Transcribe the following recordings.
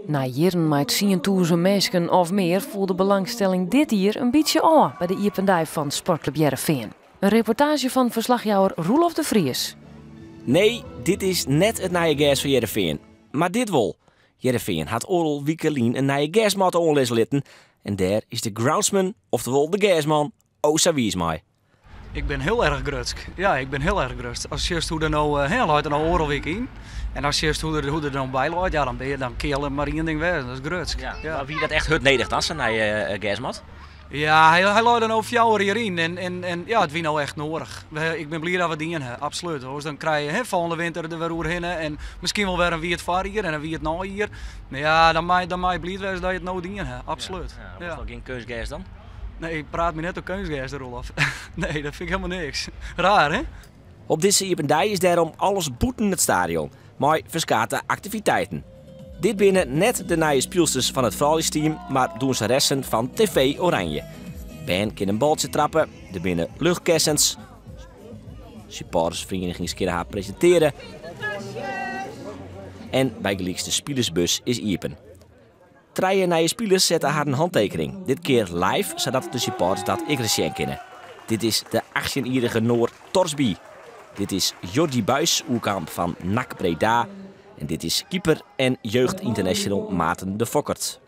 Na jaren met 10.000 mensen of meer voelt de belangstelling dit jaar een beetje aan bij de Iependij van Sportclub Heerenveen. Een reportage van verslagjouwer Roelof de Vries. Nee, dit is net het nieuwe gas van Heerenveen. Maar dit wel. Heerenveen had oral weekelien een nieuwe gasmat onles litten. En daar is de groundsman, oftewel de gasman, Osa Wiesmaai. Ik ben heel erg grutsk. Ja, ik ben heel erg grutsk. Als je ziet hoe er nou luidt er nou oral week in. En als je ziet hoe er dan bij luidt, ja, dan kun je maar één ding weg. Dat is grutsk. Ja. Ja. Maar wie dat echt hut nedig dan, zijn nieuwe gasmat? Ja, hij luidt dan over 4 uur hierin. En ja, het wie nou echt nodig. Ik ben blij dat we die hebben, absoluut. Dus dan krijg je volgende winter er weer roer in. En misschien wel weer een wie het var hier en een wie het nou hier. Maar ja, dan mag je blij zijn dat je het nou dienen hebt, absoluut. Ja, was nog geen keusgas dan? Nee, ik praat me net op keusgas, Rolf. Nee, dat vind ik helemaal niks. Raar, hè? Op deze Iependij is daarom alles boeten het stadion. Maar verschillende activiteiten. Dit binnen net de nieuwe speelsters van het vrouwenteam, maar doen ze resten van TV Oranje. Ben kan een baltje trappen, er binnen luchtkessens. Supportersvereniging kunnen haar presenteren. En bij gelijks de spielersbus is Iepen. 3 nieuwe spelers zetten haar een handtekening. Dit keer live, zodat de supporters dat ik kennen. Dit is de 18-jarige Noor Torsby. Dit is Jordi Buis, oerkamp van NAC Breda. En dit is keeper en jeugdinternational Maarten de Fokkert.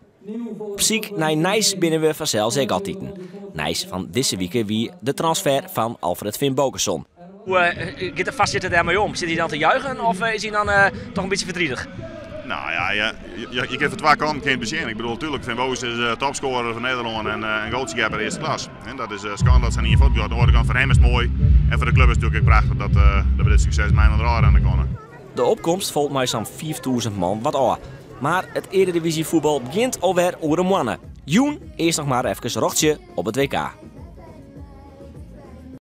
Psych naar Nijs binnen we vanzelf ik altijd. Nijs van deze week wie de transfer van Alfred Finn Bokerson. Hoe gaat de vastzitten daarmee om? Zit hij dan te juichen of is hij dan toch een beetje verdrietig? Nou ja, je kunt van 2 kanten geen bezien. Ik bedoel, natuurlijk, Finn Boos is topscorer van Nederland en goalkeeper eerste klas. En dat is schande dat ze niet in voetbal. Aan de andere kant voor hem is het mooi. En voor de club is het natuurlijk prachtig dat we dit succes mij nog aan de konden. De opkomst volgt mij zo'n 5000 man wat aan. Maar het Eredivisie voetbal begint alweer over een mannen. Joen eerst nog maar even rochtje op het WK.